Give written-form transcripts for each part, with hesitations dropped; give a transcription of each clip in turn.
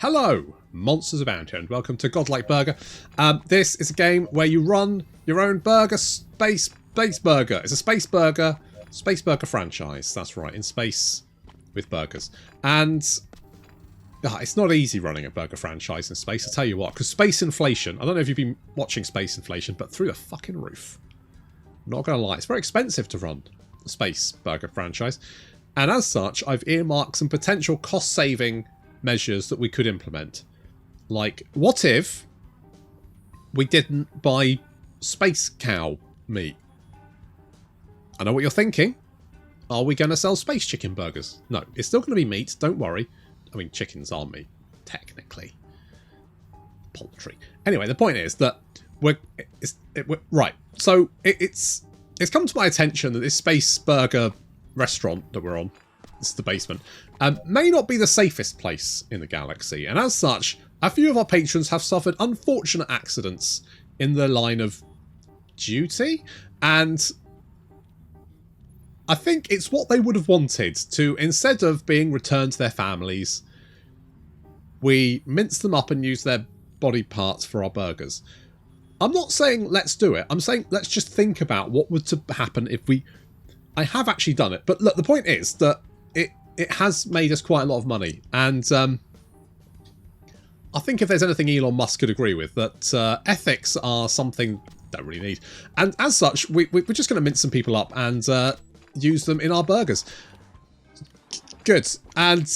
Hello, monsters abound here, and welcome to Godlike Burger. This is a game where you run your own burger, space burger. It's a space burger franchise. That's right, in space with burgers. And it's not easy running a burger franchise in space, I'll tell you what, because space inflation, I don't know if you've been watching space inflation, but through the fucking roof. Not going to lie, it's very expensive to run a space burger franchise. And as such, I've earmarked some potential cost-saving measures that we could implement. Like, what if we didn't buy space cow meat? I know what you're thinking. Are we going to sell space chicken burgers? No, it's still going to be meat, don't worry. I mean, chickens are meat, technically. Poultry. Anyway, the point is that we're right. So it's come to my attention that this space burger restaurant that we're on, this is the basement, may not be the safest place in the galaxy, and as such, a few of our patrons have suffered unfortunate accidents in the line of duty, and I think it's what they would have wanted to, instead of being returned to their families, we mince them up and use their body parts for our burgers. I'm not saying let's do it, I'm saying let's just think about what would happen if we... I have actually done it, but look, the point is that it has made us quite a lot of money, and I think if there's anything Elon Musk could agree with, that ethics are something don't really need, and as such, we're just going to mince some people up and use them in our burgers. Good, and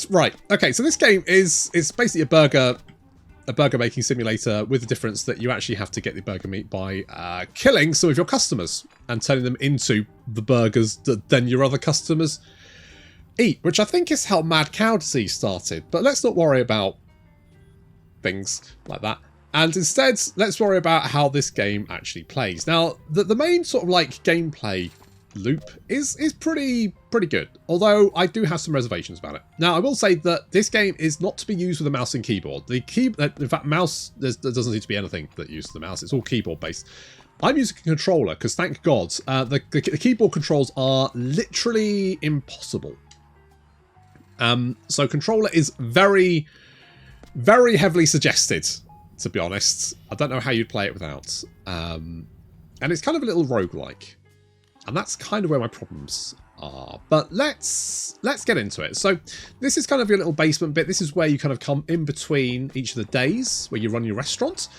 right, okay, so this game is basically a burger making simulator, with the difference that you actually have to get the burger meat by killing some of your customers and turning them into the burgers that then your other customers eat, which I think is how mad cow disease started. But let's not worry about things like that, and instead let's worry about how this game actually plays. Now, the main sort of like gameplay loop is pretty good, although I do have some reservations about it. Now, I will say that this game is not to be used with a mouse and keyboard. In fact, mouse, there doesn't need to be anything that uses the mouse. It's all keyboard based. I'm using a controller because, thank God, the keyboard controls are literally impossible. So controller is very, very heavily suggested, to be honest. I don't know how you'd play it without. And it's kind of a little roguelike. And that's kind of where my problems are. But let's get into it. So this is kind of your little basement bit. This is where you kind of come in between each of the days where you run your restaurant.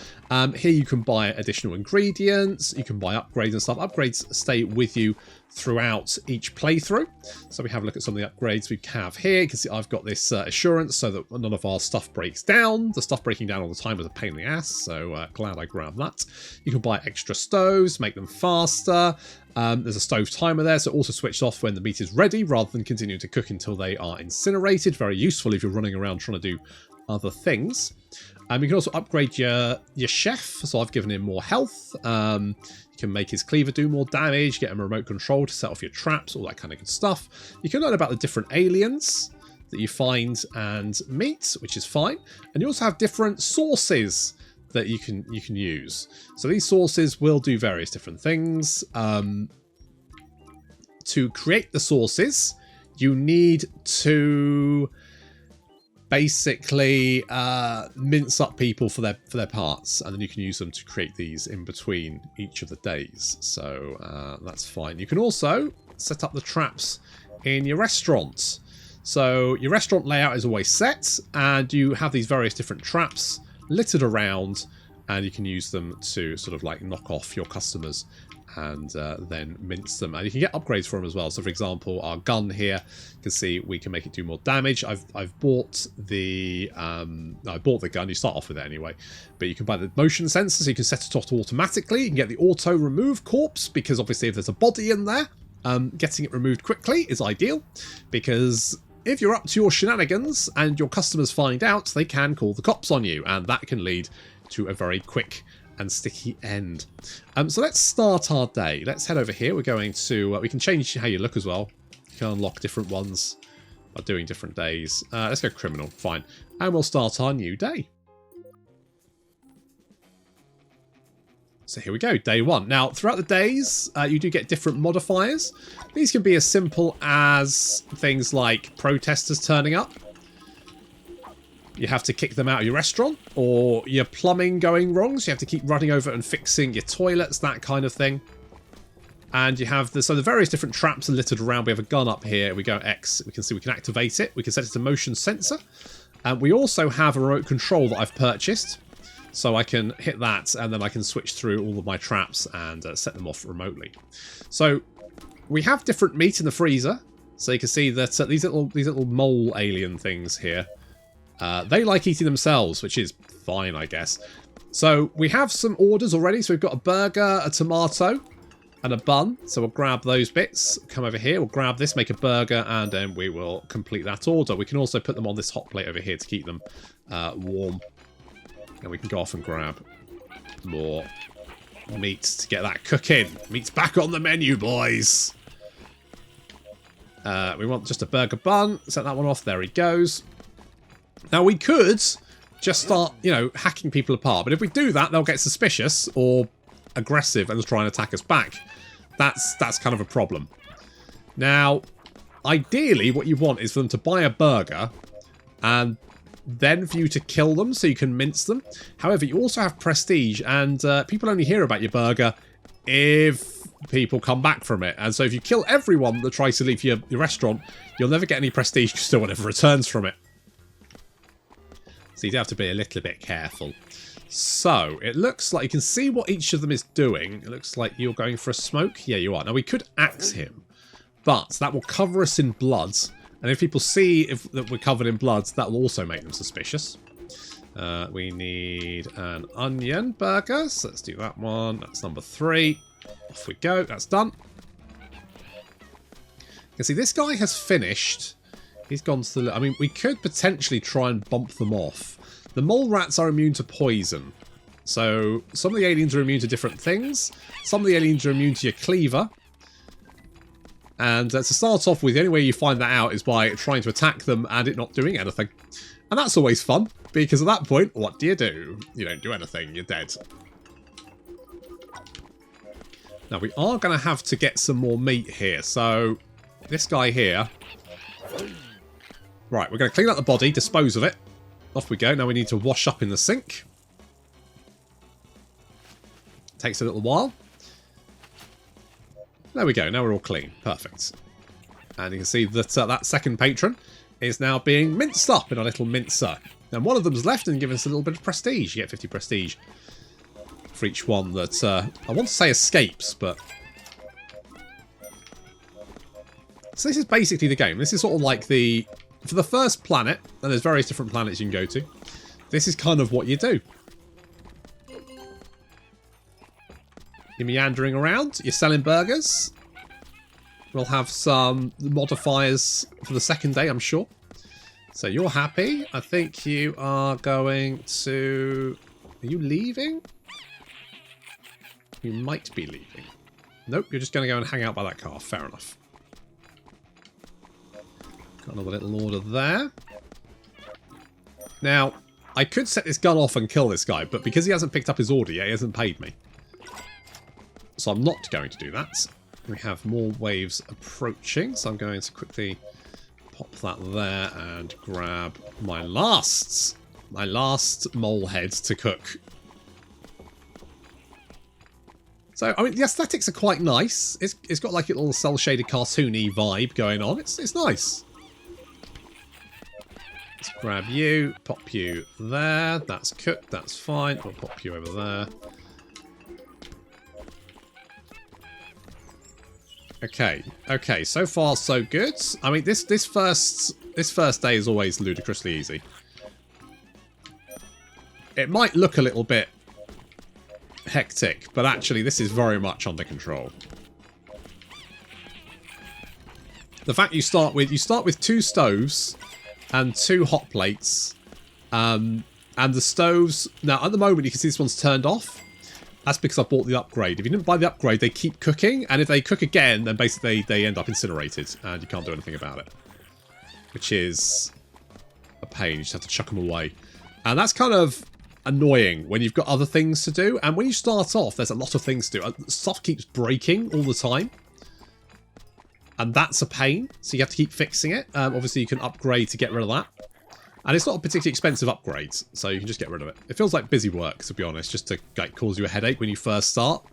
Here you can buy additional ingredients. You can buy upgrades and stuff. Upgrades stay with you throughout each playthrough. So we have a look at some of the upgrades we have here. You can see I've got this assurance so that none of our stuff breaks down. The stuff breaking down all the time was a pain in the ass, so glad I grabbed that. You can buy extra stoves, make them faster. There's a stove timer there, so it also switches off when the meat is ready rather than continuing to cook until they are incinerated. Very useful if you're running around trying to do other things. You can also upgrade your chef, so I've given him more health. You can make his cleaver do more damage, get him a remote control to set off your traps, all that kind of good stuff. You can learn about the different aliens that you find and meet, which is fine. And you also have different sources that you can use. So these sources will do various different things. To create the sources, you need to basically mince up people for their parts, and then you can use them to create these in between each of the days. So that's fine. You can also set up the traps in your restaurant. So your restaurant layout is always set, and you have these various different traps littered around, and you can use them to sort of like knock off your customers and then mince them, and you can get upgrades for them as well. So for example, our gun here, you can see we can make it do more damage. I've bought the I bought the gun. You start off with it anyway, but you can buy the motion sensor, so you can set it off automatically. You can get the auto remove corpse, because obviously if there's a body in there, getting it removed quickly is ideal, because if you're up to your shenanigans and your customers find out, they can call the cops on you, and that can lead to a very quick and sticky end. So let's start our day. Let's head over here. We're going to... we can change how you look as well. You can unlock different ones by doing different days. Let's go criminal. Fine. And we'll start our new day. So here we go, day one. Now, throughout the days, you do get different modifiers. These can be as simple as things like protesters turning up. you have to kick them out of your restaurant, or your plumbing going wrong, so you have to keep running over and fixing your toilets, that kind of thing. And you have the various different traps are littered around. We have a gun up here. We go X. We can see we can activate it. We can set it to motion sensor. And we also have a remote control that I've purchased. So I can hit that, and then I can switch through all of my traps and set them off remotely. So we have different meat in the freezer. So you can see that these little mole alien things here, they like eating themselves, which is fine, I guess. So we have some orders already. So we've got a burger, a tomato, and a bun. So we'll grab those bits, come over here, we'll grab this, make a burger, and then we will complete that order. We can also put them on this hot plate over here to keep them warm. And we can go off and grab more meat to get that cooking. Meat's back on the menu, boys. We want just a burger bun. Set that one off. There he goes. Now we could just start, hacking people apart. But if we do that, they'll get suspicious or aggressive and try and attack us back. That's kind of a problem. Now, ideally, what you want is for them to buy a burger and then for you to kill them so you can mince them. However, you also have prestige, and people only hear about your burger if people come back from it. And so if you kill everyone that tries to leave your restaurant, you'll never get any prestige because no one ever returns from it. So you do have to be a little bit careful. So, it looks like you can see what each of them is doing. It looks like you're going for a smoke. Yeah, you are. Now, we could axe him, but that will cover us in blood. And if people see that we're covered in blood, that will also make them suspicious. We need an onion burger, so let's do that one. That's number 3. Off we go. That's done. You can see this guy has finished. He's gone to the... I mean, we could potentially try and bump them off. The mole rats are immune to poison. So, some of the aliens are immune to different things. Some of the aliens are immune to your cleaver. And to start off with, the only way you find that out is by trying to attack them and it not doing anything. And that's always fun, because at that point, what do? You don't do anything, you're dead. Now, we are going to have to get some more meat here. So, this guy here... Right, we're going to clean up the body, dispose of it. Off we go. Now we need to wash up in the sink. Takes a little while. There we go. Now we're all clean. Perfect. And you can see that that second patron is now being minced up in a little mincer. And one of them's left and giving us a little bit of prestige. You get 50 prestige for each one that, I want to say escapes, but... So this is basically the game. This is sort of like the... For the first planet, and there's various different planets you can go to, this is kind of what you do. You're meandering around, you're selling burgers. We'll have some modifiers for the second day, I'm sure. So you're happy. I think you are going to... Are you leaving? You might be leaving. Nope, you're just going to go and hang out by that car. Fair enough. Got another little order there. Now, I could set this gun off and kill this guy, but because he hasn't picked up his order yet, he hasn't paid me. So I'm not going to do that. We have more waves approaching, so I'm going to quickly pop that there and grab my last mole head to cook. So, I mean, the aesthetics are quite nice. It's got like a little cel-shaded cartoony vibe going on. It's nice. Let's grab you, pop you there. That's cooked, that's fine. We'll pop you over there. Okay, so far so good. I mean, this first day is always ludicrously easy. It might look a little bit hectic, but actually this is very much under control. The fact you start with 2 stoves and 2 hot plates, and the stoves now at the moment you can see this one's turned off. That's because I bought the upgrade. If you didn't buy the upgrade, they keep cooking, and if they cook again, then basically they end up incinerated, and you can't do anything about it. Which is a pain. You just have to chuck them away. And that's kind of annoying when you've got other things to do. And when you start off, there's a lot of things to do. Stuff keeps breaking all the time. And that's a pain, so you have to keep fixing it. Obviously, you can upgrade to get rid of that. And it's not a particularly expensive upgrade, so you can just get rid of it. It feels like busy work, to be honest, just to like cause you a headache when you first start.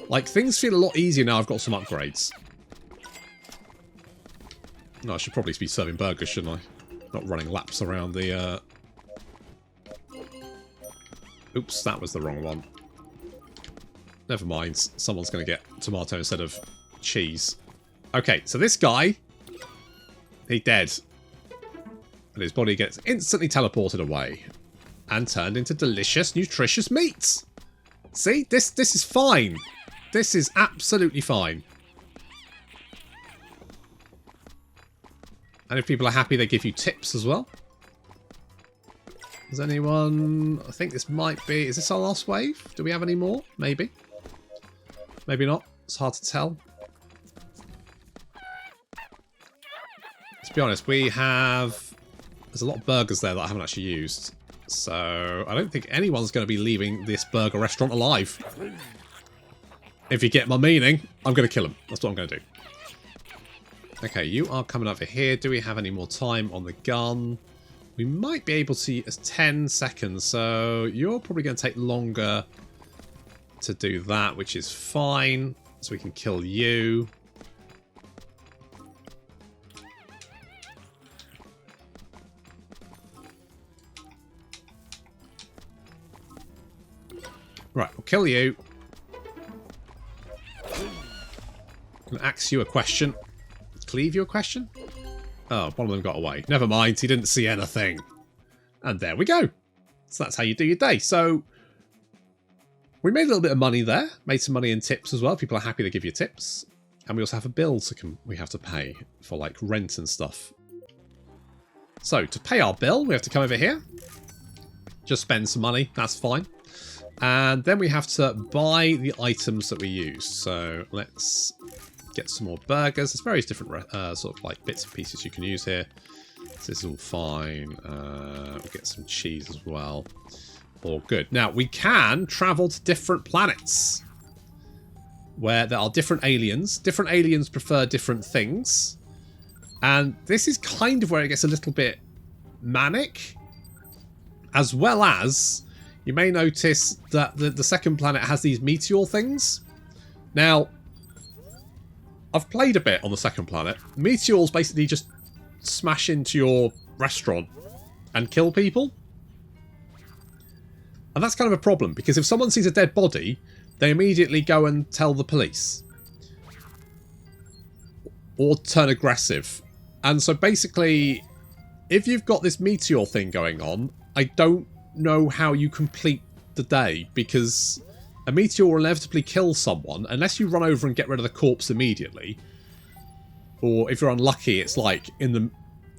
Like, things feel a lot easier now I've got some upgrades. No, I should probably be serving burgers, shouldn't I? Not running laps around the... Oops, that was the wrong one. Never mind, someone's going to get tomato instead of cheese. Okay, so this guy, he's dead. And his body gets instantly teleported away. And turned into delicious, nutritious meat. See, this is fine. This is absolutely fine. And if people are happy, they give you tips as well. Does anyone... I think this might be... Is this our last wave? Do we have any more? Maybe. Maybe not. It's hard to tell. To be honest, we have... There's a lot of burgers there that I haven't actually used. So I don't think anyone's going to be leaving this burger restaurant alive. If you get my meaning, I'm going to kill him. That's what I'm going to do. Okay, you are coming over here. Do we have any more time on the gun? We might be able to use 10 seconds, so you're probably going to take longer to do that, which is fine. So we can kill you. Right, we'll kill you. Can ask you a question. Cleave you a question? Oh, one of them got away. Never mind, he didn't see anything. And there we go. So that's how you do your day. So we made a little bit of money there. Made some money in tips as well. People are happy to give you tips. And we also have a bill we have to pay for like rent and stuff. So to pay our bill, we have to come over here. Just spend some money. That's fine. And then we have to buy the items that we use. So let's get some more burgers. There's various different sort of like bits and pieces you can use here. So this is all fine. We'll get some cheese as well. All good. Now we can travel to different planets where there are different aliens. Different aliens prefer different things. And this is kind of where it gets a little bit manic. As well as... You may notice that the second planet has these meteor things. Now, I've played a bit on the second planet. Meteors basically just smash into your restaurant and kill people. And that's kind of a problem, because if someone sees a dead body, they immediately go and tell the police. Or turn aggressive. And so basically, if you've got this meteor thing going on, I don't know how you complete the day, because a meteor will inevitably kill someone unless you run over and get rid of the corpse immediately, or if you're unlucky it's like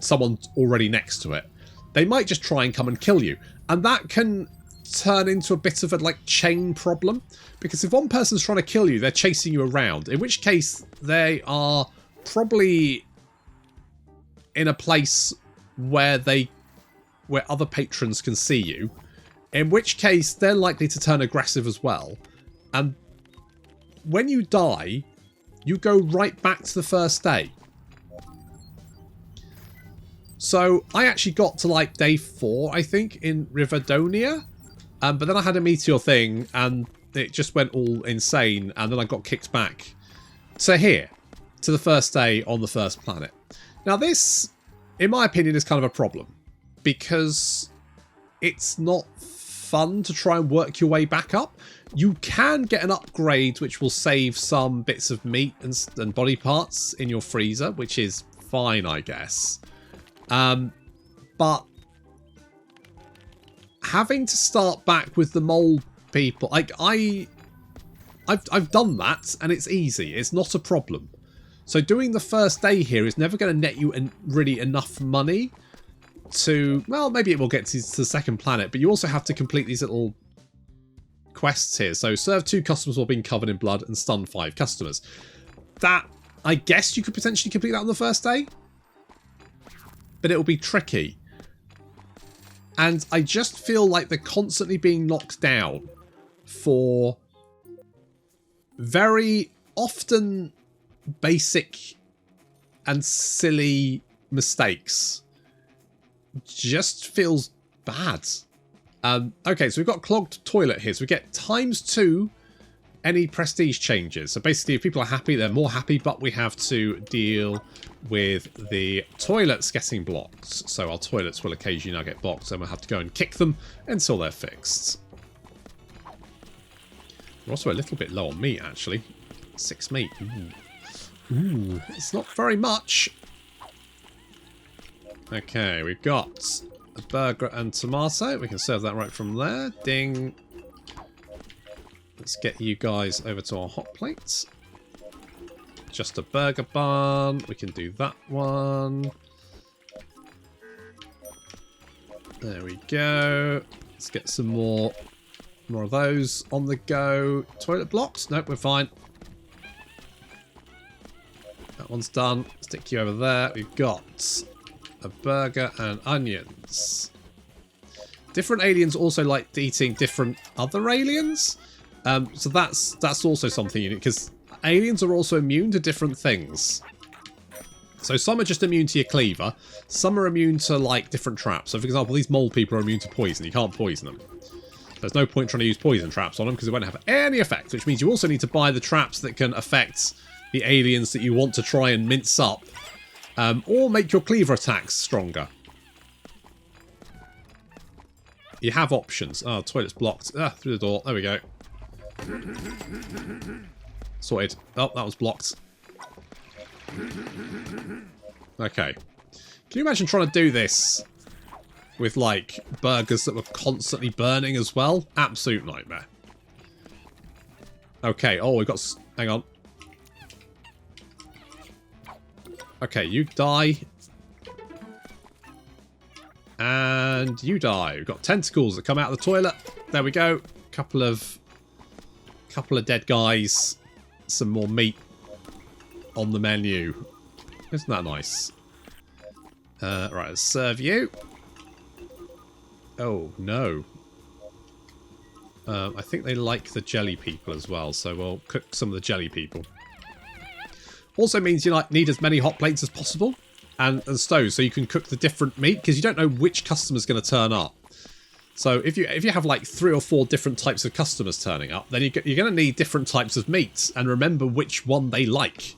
someone's already next to it. They might just try and come and kill you, and that can turn into a bit of a like chain problem, because if one person's trying to kill you, they're chasing you around, in which case they are probably in a place where other patrons can see you, in which case they're likely to turn aggressive as well. And when you die, you go right back to the first day. So I actually got to like day 4, I think, in Riverdonia. But then I had a meteor thing and it just went all insane. And then I got kicked back to here, to the first day on the first planet. Now this, in my opinion, is kind of a problem, because it's not fun to try and work your way back up. You can get an upgrade which will save some bits of meat and body parts in your freezer, which is fine, I guess. But having to start back with the mole people, like I've done that and it's easy. It's not a problem. So doing the first day here is never going to net you really enough money to, well, maybe it will get to the second planet, but you also have to complete these little quests here. So serve 2 customers while being covered in blood and stun 5 customers. That, I guess you could potentially complete that on the first day, but it'll be tricky. And I just feel like they're constantly being knocked down for very often basic and silly mistakes just feels bad. Okay, so we've got clogged toilet here. So we get ×2 any prestige changes. So basically, if people are happy, they're more happy, but we have to deal with the toilets getting blocked. So our toilets will occasionally now get blocked, and we'll have to go and kick them until they're fixed. We're also a little bit low on meat, actually. 6 meat. Ooh, it's not very much. Okay, we've got a burger and tomato. We can serve that right from there. Ding. Let's get you guys over to our hot plates. Just a burger bun. We can do that one. There we go. Let's get some more of those on the go. Toilet blocks? Nope, we're fine. That one's done. Stick you over there. We've got a burger and onions. Different aliens also like eating different other aliens. So that's also something unique, because aliens are also immune to different things. So some are just immune to your cleaver. Some are immune to, like, different traps. So, for example, these mole people are immune to poison. You can't poison them. There's no point trying to use poison traps on them because it won't have any effect, which means you also need to buy the traps that can affect the aliens that you want to try and mince up. Or make your cleaver attacks stronger. You have options. Oh, toilet's blocked. Through the door. There we go. Sorted. Oh, that was blocked. Okay. Can you imagine trying to do this with, like, burgers that were constantly burning as well? Absolute nightmare. Okay. Oh, we've got... Hang on. Okay, you die. And you die. We've got tentacles that come out of the toilet. There we go. Couple of dead guys. Some more meat on the menu. Isn't that nice? Right, let's serve you. Oh, no. I think they like the jelly people as well, so we'll cook some of the jelly people. Also means you need as many hot plates as possible and stoves, so you can cook the different meat, because you don't know which customer's going to turn up. So if you have like 3 or 4 different types of customers turning up, then you're going to need different types of meat, and remember which one they like.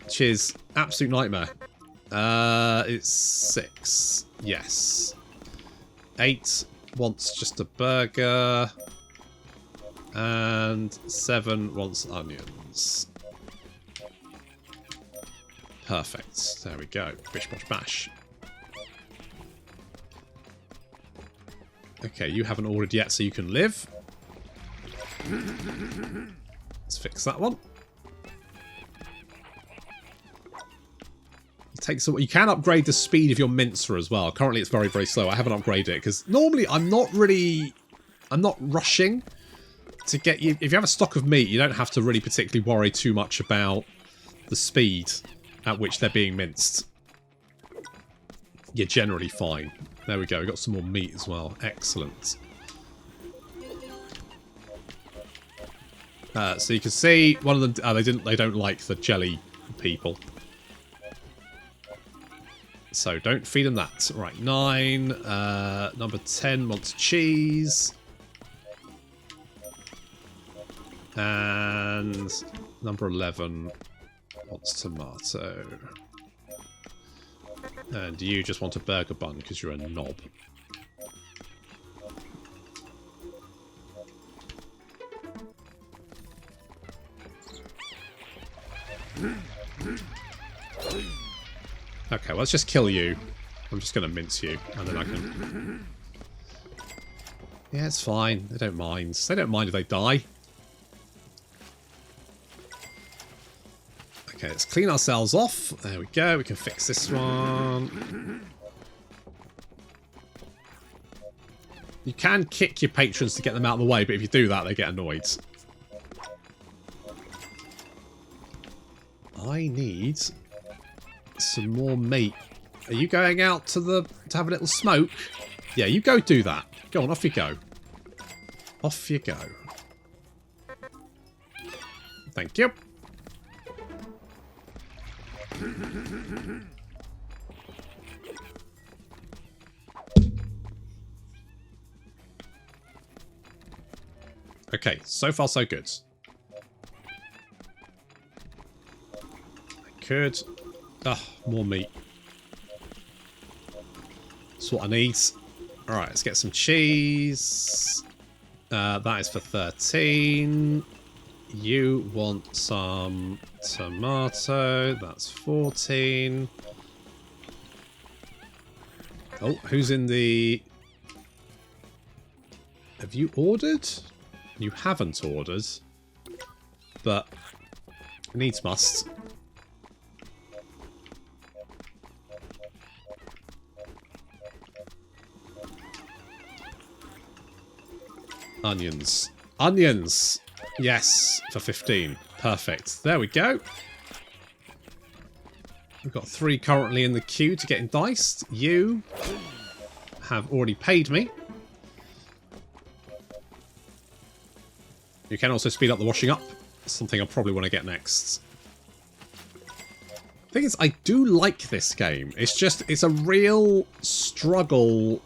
Which is absolute nightmare. It's 6. Yes. 8 wants just a burger. And 7 wants onions. Perfect. There we go. Bish, bosh, bash. Okay, you haven't ordered yet, so you can live. Let's fix that one. You can upgrade the speed of your mincer as well. Currently, it's very, very slow. I haven't upgraded it because normally I'm not rushing to get you. If you have a stock of meat, you don't have to really particularly worry too much about the speed at which they're being minced. You're generally fine. There we go. We got some more meat as well. Excellent. So you can see one of them. They don't like the jelly people. So don't feed them that. Right, 9. Number 10 wants cheese. And number 11 wants tomato. And you just want a burger bun because you're a knob. Okay, well, let's just kill you. I'm just going to mince you, and then I can... Yeah, it's fine. They don't mind. They don't mind if they die. Okay, let's clean ourselves off. There we go. We can fix this one. You can kick your patrons to get them out of the way, but if you do that, they get annoyed. I need some more meat. Are you going out to have a little smoke? Yeah, you go do that. Go on, off you go. Off you go. Thank you. Okay, so far so good. I could... Ah, more meat. That's what I need. Alright, let's get some cheese. That is for 13. You want some tomato. That's 14. Oh, who's in the... Have you ordered? You haven't ordered. But needs must. Onions. Onions! Yes, for 15. Perfect. There we go. We've got 3 currently in the queue to get diced. You have already paid me. You can also speed up the washing up. Something I probably want to get next. The thing is, I do like this game. It's just, it's a real struggle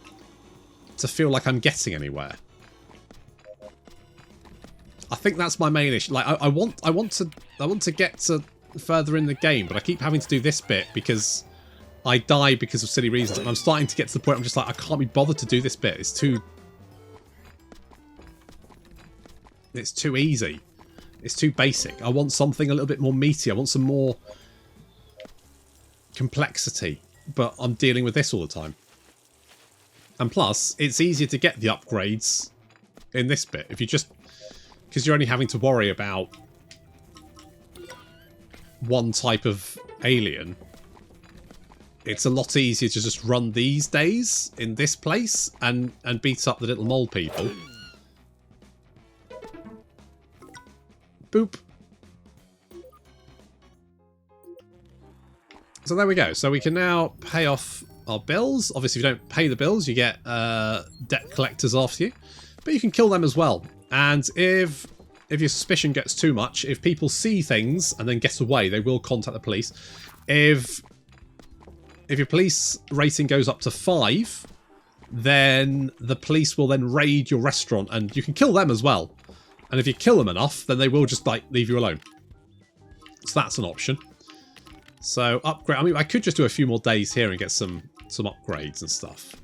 to feel like I'm getting anywhere. I think that's my main issue. Like, I want to get to further in the game, but I keep having to do this bit because I die because of silly reasons. And I'm starting to get to the point I'm just like, I can't be bothered to do this bit. It's too easy. It's too basic. I want something a little bit more meaty. I want some more complexity, but I'm dealing with this all the time. And plus, it's easier to get the upgrades in this bit if you just... Because you're only having to worry about one type of alien. It's a lot easier to just run these days in this place and beat up the little mole people. Boop. So there we go. So we can now pay off our bills. Obviously, if you don't pay the bills, you get debt collectors after you. But you can kill them as well. And if your suspicion gets too much, if people see things and then get away, they will contact the police. If your police rating goes up to 5, then the police will then raid your restaurant and you can kill them as well. And if you kill them enough, then they will just like leave you alone. So that's an option. So upgrade. I mean, I could just do a few more days here and get some upgrades and stuff.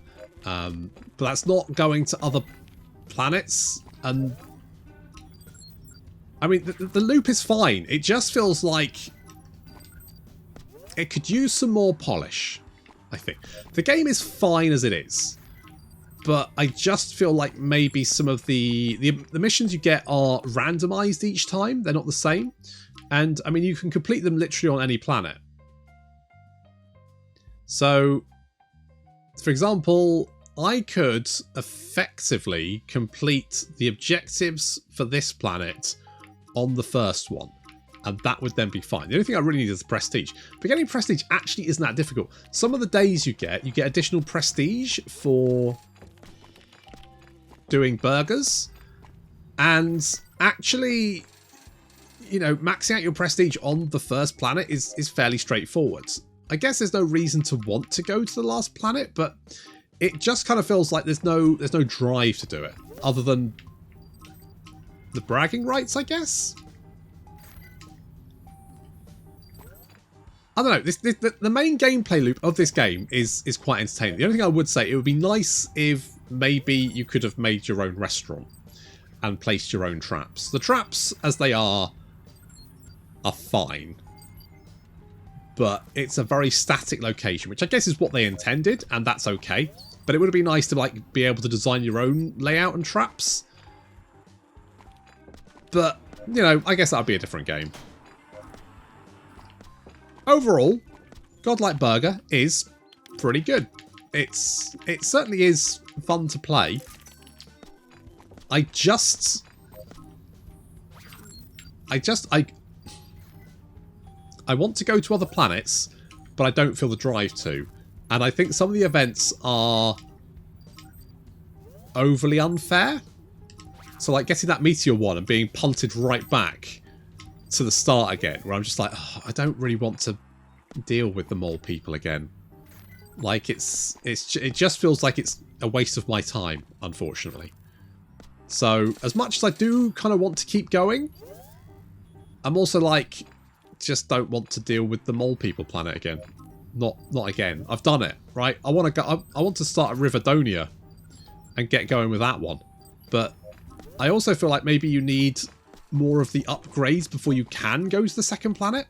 But that's not going to other planets. And I mean, the loop is fine. It just feels like it could use some more polish, I think. The game is fine as it is, but I just feel like maybe some of the missions you get are randomized each time. They're not the same. And I mean, you can complete them literally on any planet. So, for example, I could effectively complete the objectives for this planet on the first one, and that would then be fine. The only thing I really need is the prestige. But getting prestige actually isn't that difficult. Some of the days you get additional prestige for doing burgers, and actually, you know, maxing out your prestige on the first planet is fairly straightforward. I guess there's no reason to want to go to the last planet, but it just kind of feels like there's no drive to do it, other than the bragging rights, I guess. I don't know. The main gameplay loop of this game is quite entertaining. The only thing I would say, it would be nice if maybe you could have made your own restaurant and placed your own traps. The traps, as they are fine. But it's a very static location, which I guess is what they intended, and that's okay. But it would be nice to like be able to design your own layout and traps. But, you know, I guess that would be a different game. Overall, Godlike Burger is pretty good. It certainly is fun to play. I want to go to other planets, but I don't feel the drive to. And I think some of the events are overly unfair. So like getting that meteor one and being punted right back to the start again, where I'm just like, oh, I don't really want to deal with the mole people again. Like it just feels like it's a waste of my time, unfortunately. So as much as I do kind of want to keep going, I'm also like, just don't want to deal with the mole people planet again. Not again. I've done it, right? I want to go. I want to start at Riverdonia and get going with that one. But I also feel like maybe you need more of the upgrades before you can go to the second planet.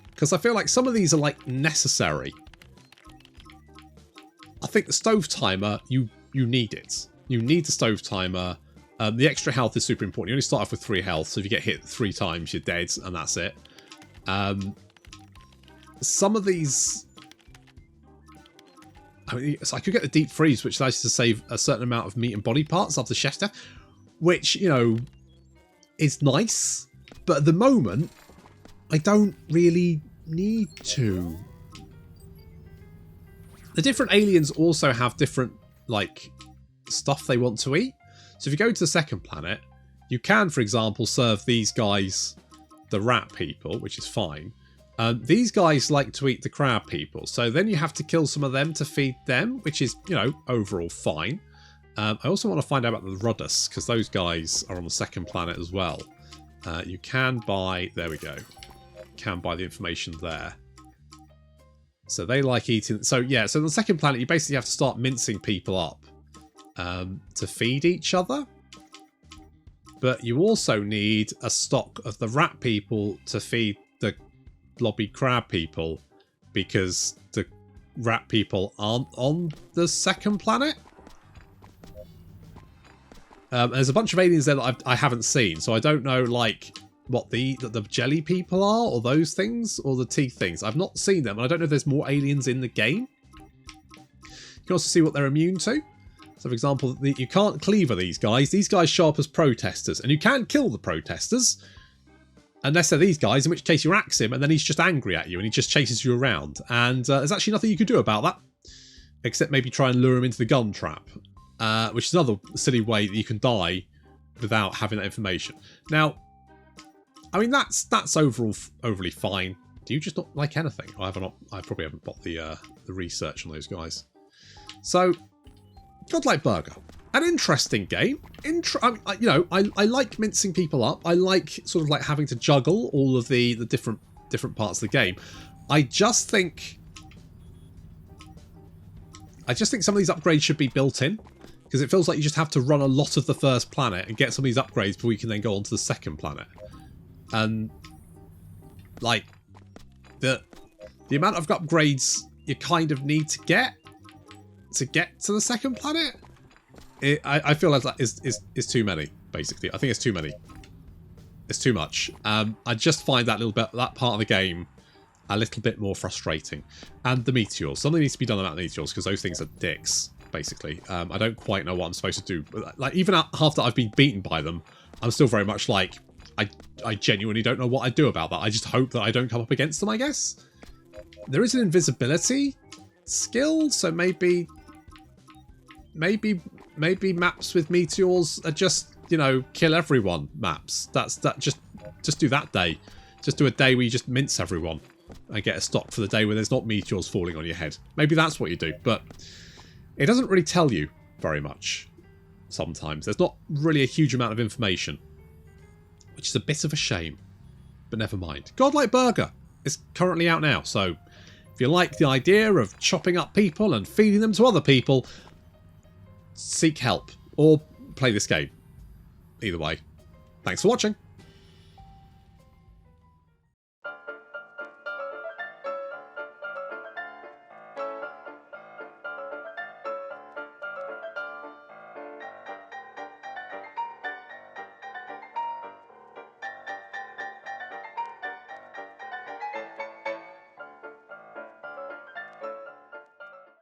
Because I feel like some of these are like necessary. I think the stove timer, you need it. You need the stove timer. The extra health is super important. You only start off with 3 health, so if you get hit 3 times, you're dead, and that's it. Some of these... I mean, so I could get the deep freeze, which allows you to save a certain amount of meat and body parts after chef's death, which, you know, is nice. But at the moment, I don't really need to. The different aliens also have different, like, stuff they want to eat. So if you go to the second planet, you can, for example, serve these guys the rat people, which is fine. These guys like to eat the crab people, so then you have to kill some of them to feed them, which is, you know, overall fine. I also want to find out about the Ruddus, because those guys are on the second planet as well. You can buy... There we go. Can buy the information there. So they like eating... So yeah, so on the second planet, you basically have to start mincing people up to feed each other. But you also need a stock of the rat people to feed the blobby crab people, because the rat people aren't on the second planet. There's a bunch of aliens there that I haven't seen, so I don't know, like, what the jelly people are, or those things, or the teeth things. I've not seen them, and I don't know if there's more aliens in the game. You can also see what they're immune to. So, for example, you can't cleaver these guys. These guys show up as protesters, and you can kill the protesters, unless they're these guys, in which case you axe him, and then he's just angry at you, and he just chases you around. And there's actually nothing you can do about that, except maybe try and lure him into the gun trap. Which is another silly way that you can die without having that information. Now, I mean, that's overall overly fine. Do you just not like anything? I probably haven't got the research on those guys. So, Godlike Burger, an interesting game. You know, I like mincing people up. I like sort of like having to juggle all of the different parts of the game. I just think some of these upgrades should be built in. Because it feels like you just have to run a lot of the first planet and get some of these upgrades before you can then go on to the second planet. And, like, the amount of upgrades you kind of need to get to the second planet, I feel like that is too many, basically. I think it's too many. It's too much. I just find that that part of the game a little bit more frustrating. And the meteors. Something needs to be done about meteors, because those things are dicks. Basically, I don't quite know what I'm supposed to do. Like, even after I've been beaten by them, I'm still very much like, I genuinely don't know what I'd do about that. I just hope that I don't come up against them, I guess. There is an invisibility skill, so maybe maps with meteors are just, you know, kill everyone maps. Just do that day. Just do a day where you just mince everyone and get a stock for the day where there's not meteors falling on your head. Maybe that's what you do, but it doesn't really tell you very much sometimes. There's not really a huge amount of information, which is a bit of a shame, but never mind. Godlike Burger is currently out now, so if you like the idea of chopping up people and feeding them to other people, seek help or play this game. Either way, thanks for watching.